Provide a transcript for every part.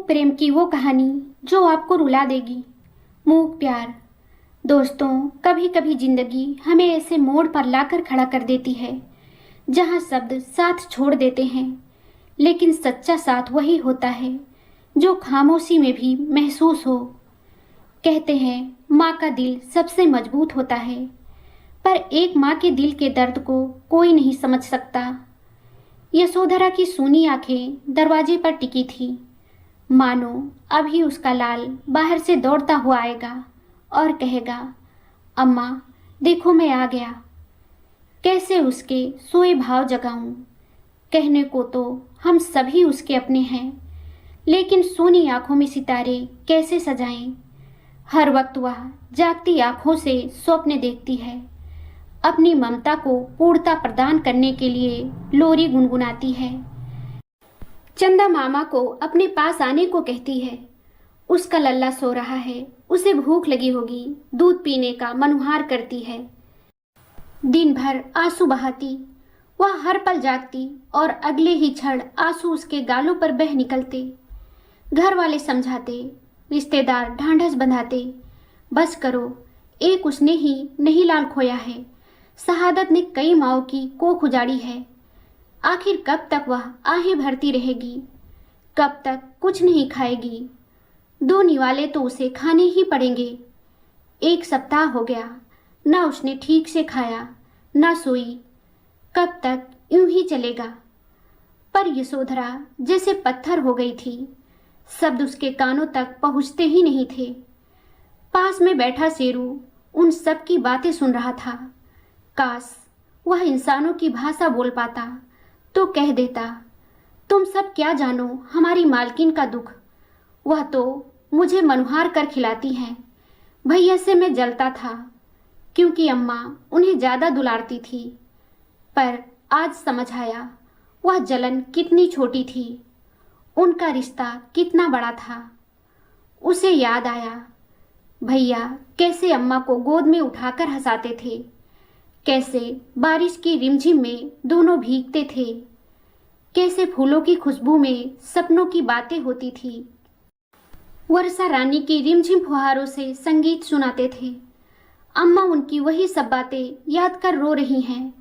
प्रेम की वो कहानी जो आपको रुला देगी। मूक प्यार। दोस्तों, कभी कभी जिंदगी हमें ऐसे मोड़ पर लाकर खड़ा कर देती है जहां शब्द साथ छोड़ देते हैं, लेकिन सच्चा साथ वही होता है जो खामोशी में भी महसूस हो। कहते हैं माँ का दिल सबसे मजबूत होता है, पर एक माँ के दिल के दर्द को कोई नहीं समझ सकता। यशोधरा की सूनी आंखें दरवाजे पर टिकी थी, मानो अभी उसका लाल बाहर से दौड़ता हुआ आएगा और कहेगा, अम्मा देखो मैं आ गया। कैसे उसके सोए भाव जगाऊं? कहने को तो हम सभी उसके अपने हैं, लेकिन सोनी आंखों में सितारे कैसे सजाएं? हर वक्त वह जागती आंखों से स्वप्न देखती है, अपनी ममता को पूर्णता प्रदान करने के लिए लोरी गुनगुनाती है। चंदा मामा को अपने पास आने को कहती है। उसका लल्ला सो रहा है, उसे भूख लगी होगी, दूध पीने का मनुहार करती है। दिन भर आंसू बहाती, वह हर पल जागती और अगले ही क्षण आंसू उसके गालों पर बह निकलते। घर वाले समझाते, रिश्तेदार ढांढस बंधाते, बस करो, एक उसने ही नहीं लाल खोया है, शहादत ने कई माओं की कोख उजाड़ी है। आखिर कब तक वह आहें भरती रहेगी? कब तक कुछ नहीं खाएगी? दो निवाले तो उसे खाने ही पड़ेंगे। एक सप्ताह हो गया, ना उसने ठीक से खाया, ना सोई। कब तक यूं ही चलेगा? पर यशोधरा जैसे पत्थर हो गई थी, शब्द उसके कानों तक पहुंचते ही नहीं थे। पास में बैठा शेरू उन सब की बातें सुन रहा था। काश वह इंसानों की भाषा बोल पाता तो कह देता, तुम सब क्या जानो हमारी मालकिन का दुख। वह तो मुझे मनुहार कर खिलाती हैं। भैया से मैं जलता था क्योंकि अम्मा उन्हें ज़्यादा दुलारती थी, पर आज समझ आया वह जलन कितनी छोटी थी, उनका रिश्ता कितना बड़ा था। उसे याद आया भैया कैसे अम्मा को गोद में उठाकर हंसाते थे, कैसे बारिश की रिमझिम में दोनों भीगते थे, कैसे फूलों की खुशबू में सपनों की बातें होती थी। वर्षा रानी की रिमझिम फुहारों से संगीत सुनाते थे। अम्मा उनकी वही सब बातें याद कर रो रही हैं।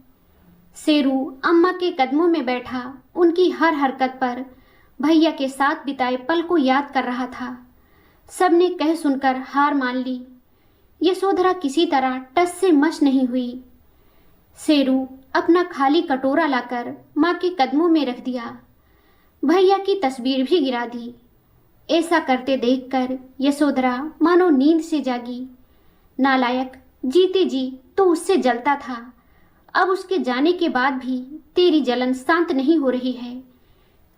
शेरू अम्मा के कदमों में बैठा उनकी हर हरकत पर भैया के साथ बिताए पल को याद कर रहा था। सबने कह सुनकर हार मान ली। यशोधरा किसी तरह टस से मस नहीं हुई। शेरू अपना खाली कटोरा लाकर माँ के कदमों में रख दिया। भैया की तस्वीर भी गिरा दी। ऐसा करते देखकर यशोधरा मानो नींद से जागी। नालायक, जीते जी तो उससे जलता था, अब उसके जाने के बाद भी तेरी जलन शांत नहीं हो रही है।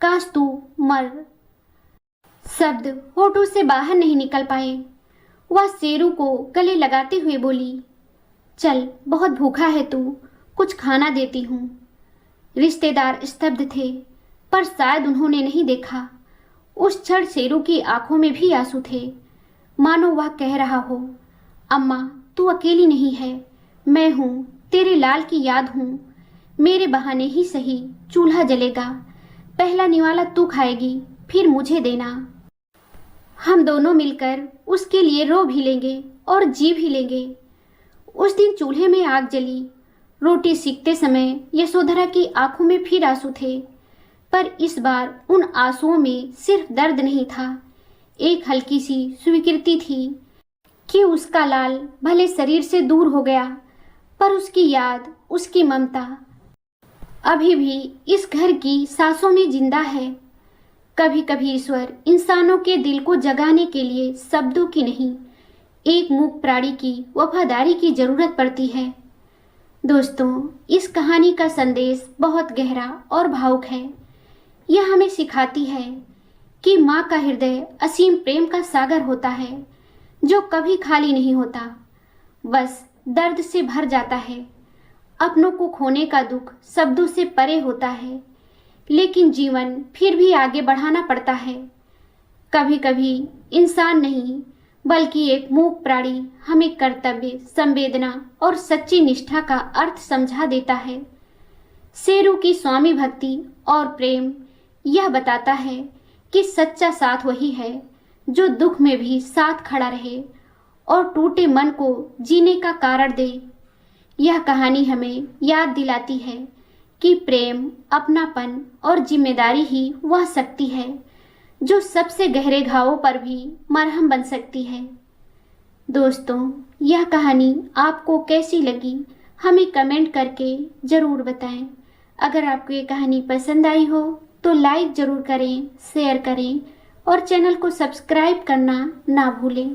काश तू मर। शब्द होठों से बाहर नहीं निकल पाए। वह शेरू को गले लगाते हुए बोली, चल बहुत भूखा है तू, कुछ खाना देती हूँ। रिश्तेदार स्तब्ध थे, पर शायद उन्होंने नहीं देखा। उस क्षण शेरू की आंखों में भी आंसू थे, मानो वह कह रहा हो, अम्मा तू अकेली नहीं है, मैं हूँ, तेरे लाल की याद हूँ। मेरे बहाने ही सही चूल्हा जलेगा, पहला निवाला तू खाएगी, फिर मुझे देना। हम दोनों मिलकर उसके लिए रो भी लेंगे और जी भी लेंगे। उस दिन चूल्हे में आग जली। रोटी सीखते समय यशोधरा की आंखों में फिर आंसू थे, पर इस बार उन आंसुओं में सिर्फ दर्द नहीं था, एक हल्की सी स्वीकृति थी कि उसका लाल भले शरीर से दूर हो गया, पर उसकी याद, उसकी ममता अभी भी इस घर की सांसों में जिंदा है। कभी कभी ईश्वर इंसानों के दिल को जगाने के लिए शब्दों की नहीं, एक मूक प्राणी की वफादारी की जरूरत पड़ती है। दोस्तों, इस कहानी का संदेश बहुत गहरा और भावुक है। यह हमें सिखाती है कि माँ का हृदय असीम प्रेम का सागर होता है, जो कभी खाली नहीं होता, बस दर्द से भर जाता है। अपनों को खोने का दुख शब्दों से परे होता है, लेकिन जीवन फिर भी आगे बढ़ाना पड़ता है। कभी कभी इंसान नहीं, बल्कि एक मूक प्राणी हमें कर्तव्य, संवेदना और सच्ची निष्ठा का अर्थ समझा देता है। शेरू की स्वामी भक्ति और प्रेम यह बताता है कि सच्चा साथ वही है जो दुख में भी साथ खड़ा रहे और टूटे मन को जीने का कारण दे। यह कहानी हमें याद दिलाती है कि प्रेम, अपनापन और जिम्मेदारी ही वह शक्ति है जो सबसे गहरे घावों पर भी मरहम बन सकती है। दोस्तों, यह कहानी आपको कैसी लगी हमें कमेंट करके ज़रूर बताएं। अगर आपको ये कहानी पसंद आई हो तो लाइक ज़रूर करें, शेयर करें और चैनल को सब्सक्राइब करना ना भूलें।